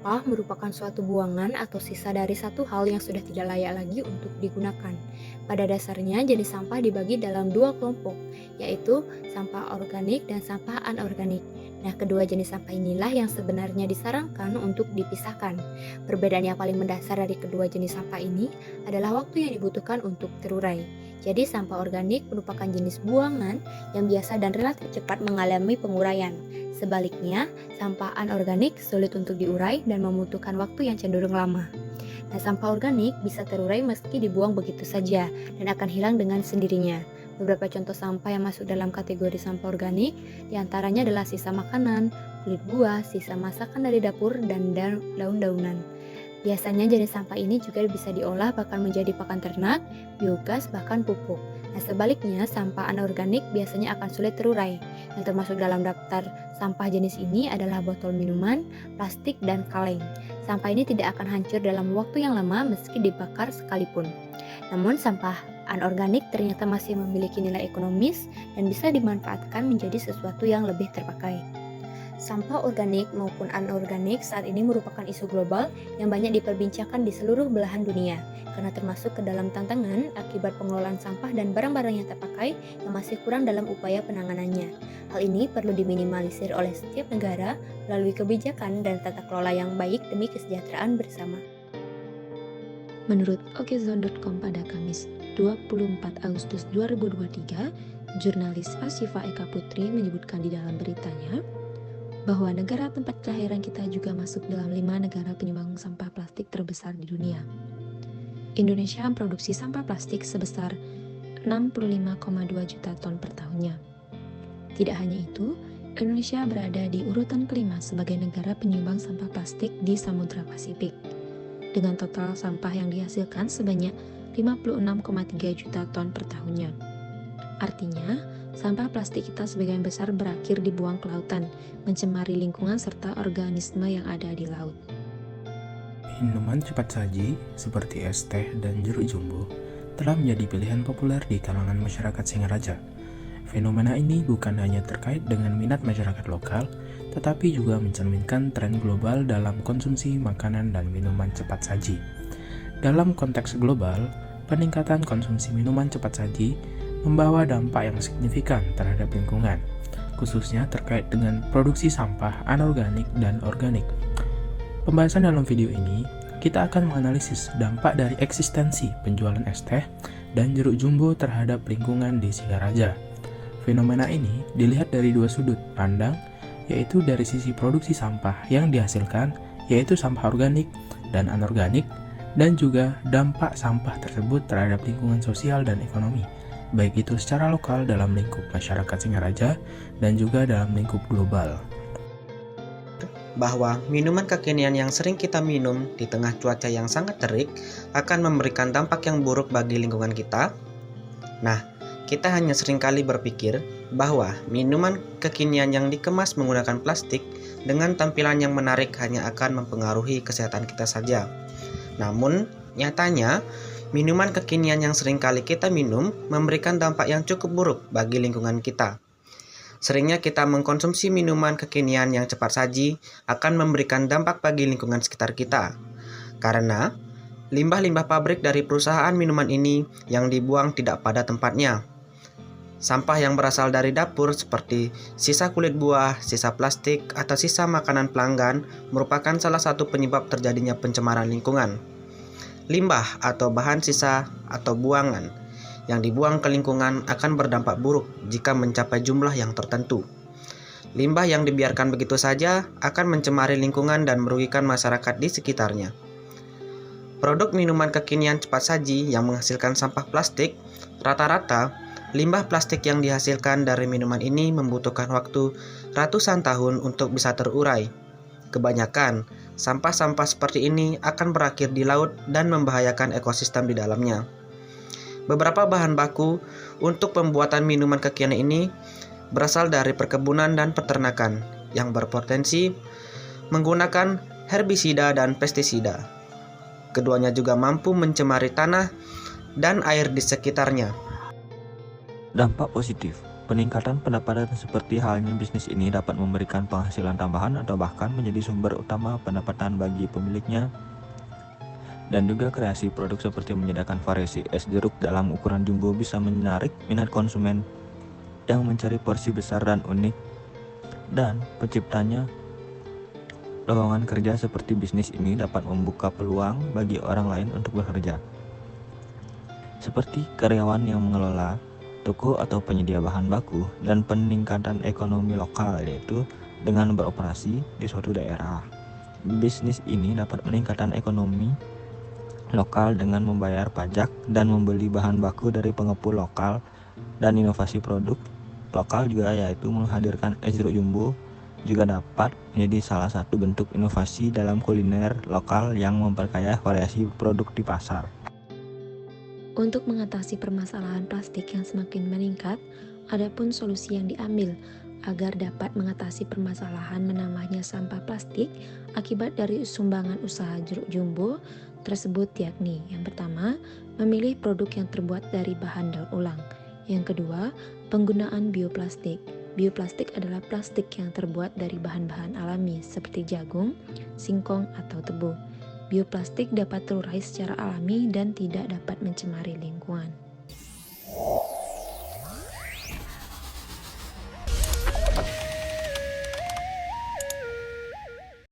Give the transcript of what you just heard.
Sampah merupakan suatu buangan atau sisa dari satu hal yang sudah tidak layak lagi untuk digunakan. Pada dasarnya, jenis sampah dibagi dalam dua kelompok, yaitu sampah organik dan sampah anorganik. Nah, kedua jenis sampah inilah yang sebenarnya disarankan untuk dipisahkan. Perbedaan yang paling mendasar dari kedua jenis sampah ini adalah waktu yang dibutuhkan untuk terurai. Jadi, sampah organik merupakan jenis buangan yang biasa dan relatif cepat mengalami penguraian. Sebaliknya, sampah anorganik sulit untuk diurai dan membutuhkan waktu yang cenderung lama. Nah, sampah organik bisa terurai meski dibuang begitu saja dan akan hilang dengan sendirinya. Beberapa contoh sampah yang masuk dalam kategori sampah organik diantaranya adalah sisa makanan, kulit buah, sisa masakan dari dapur, dan daun-daunan. Biasanya jenis sampah ini juga bisa diolah bahkan menjadi pakan ternak, biogas, bahkan pupuk. Nah, sebaliknya, sampah anorganik biasanya akan sulit terurai. Yang termasuk dalam daftar sampah jenis ini adalah botol minuman, plastik, dan kaleng. Sampah ini tidak akan hancur dalam waktu yang lama meski dibakar sekalipun. Namun, sampah anorganik ternyata masih memiliki nilai ekonomis dan bisa dimanfaatkan menjadi sesuatu yang lebih terpakai. Sampah organik maupun anorganik saat ini merupakan isu global yang banyak diperbincangkan di seluruh belahan dunia, karena termasuk ke dalam tantangan akibat pengelolaan sampah dan barang-barang yang terpakai yang masih kurang dalam upaya penanganannya. Hal ini perlu diminimalisir oleh setiap negara melalui kebijakan dan tata kelola yang baik demi kesejahteraan bersama. Menurut okezone.com pada Kamis 24 Agustus 2023, jurnalis Asyifa Eka Putri menyebutkan di dalam beritanya bahwa negara tempat kelahiran kita juga masuk dalam 5 negara penyumbang sampah plastik terbesar di dunia. Indonesia memproduksi sampah plastik sebesar 65,2 juta ton per tahunnya. Tidak hanya itu, Indonesia berada di urutan kelima sebagai negara penyumbang sampah plastik di Samudra Pasifik, dengan total sampah yang dihasilkan sebanyak 56,3 juta ton per tahunnya. Artinya, sampah plastik kita sebagian besar berakhir dibuang ke lautan, mencemari lingkungan serta organisme yang ada di laut. Minuman cepat saji seperti es teh dan jeruk jumbo telah menjadi pilihan populer di kalangan masyarakat Singaraja. Fenomena ini bukan hanya terkait dengan minat masyarakat lokal, tetapi juga mencerminkan tren global dalam konsumsi makanan dan minuman cepat saji. Dalam konteks global, peningkatan konsumsi minuman cepat saji membawa dampak yang signifikan terhadap lingkungan, khususnya terkait dengan produksi sampah anorganik dan organik. Pembahasan dalam video ini, kita akan menganalisis dampak dari eksistensi penjualan es teh dan jeruk jumbo terhadap lingkungan di Singaraja. Fenomena ini dilihat dari dua sudut pandang, yaitu dari sisi produksi sampah yang dihasilkan, yaitu sampah organik dan anorganik, dan juga dampak sampah tersebut terhadap lingkungan sosial dan ekonomi, baik itu secara lokal dalam lingkup masyarakat Singaraja dan juga dalam lingkup global. Bahwa minuman kekinian yang sering kita minum di tengah cuaca yang sangat terik akan memberikan dampak yang buruk bagi lingkungan kita. Nah, kita hanya seringkali berpikir bahwa minuman kekinian yang dikemas menggunakan plastik dengan tampilan yang menarik hanya akan mempengaruhi kesehatan kita saja. Namun, nyatanya, minuman kekinian yang sering kali kita minum memberikan dampak yang cukup buruk bagi lingkungan kita. Seringnya kita mengkonsumsi minuman kekinian yang cepat saji akan memberikan dampak bagi lingkungan sekitar kita. Karena limbah-limbah pabrik dari perusahaan minuman ini yang dibuang tidak pada tempatnya. Sampah yang berasal dari dapur seperti sisa kulit buah, sisa plastik, atau sisa makanan pelanggan merupakan salah satu penyebab terjadinya pencemaran lingkungan. Limbah atau bahan sisa atau buangan yang dibuang ke lingkungan akan berdampak buruk jika mencapai jumlah yang tertentu. Limbah yang dibiarkan begitu saja akan mencemari lingkungan dan merugikan masyarakat di sekitarnya. Produk minuman kekinian cepat saji yang menghasilkan sampah plastik, rata-rata limbah plastik yang dihasilkan dari minuman ini membutuhkan waktu ratusan tahun untuk bisa terurai. Kebanyakan, sampah-sampah seperti ini akan berakhir di laut dan membahayakan ekosistem di dalamnya. Beberapa bahan baku untuk pembuatan minuman kekinian ini berasal dari perkebunan dan peternakan yang berpotensi menggunakan herbisida dan pestisida. Keduanya juga mampu mencemari tanah dan air di sekitarnya. Dampak positif Peningkatan pendapatan seperti halnya bisnis ini dapat memberikan penghasilan tambahan atau bahkan menjadi sumber utama pendapatan bagi pemiliknya. Dan juga kreasi produk seperti menyediakan variasi es jeruk dalam ukuran jumbo bisa menarik minat konsumen yang mencari porsi besar dan unik. Dan penciptanya lowongan kerja seperti bisnis ini dapat membuka peluang bagi orang lain untuk bekerja, seperti karyawan yang mengelola toko atau penyedia bahan baku, dan peningkatan ekonomi lokal, yaitu dengan beroperasi di suatu daerah. Bisnis ini dapat meningkatkan ekonomi lokal dengan membayar pajak dan membeli bahan baku dari pengepul lokal, dan inovasi produk lokal juga, yaitu menghadirkan es jeruk jumbo juga dapat menjadi salah satu bentuk inovasi dalam kuliner lokal yang memperkaya variasi produk di pasar. Untuk mengatasi permasalahan plastik yang semakin meningkat, ada pun solusi yang diambil agar dapat mengatasi permasalahan menambahnya sampah plastik akibat dari sumbangan usaha jeruk jumbo tersebut, yakni yang pertama, memilih produk yang terbuat dari bahan daur ulang. Yang kedua, penggunaan bioplastik. Bioplastik adalah plastik yang terbuat dari bahan-bahan alami seperti jagung, singkong, atau tebu. Bioplastik dapat terurai secara alami dan tidak dapat mencemari lingkungan.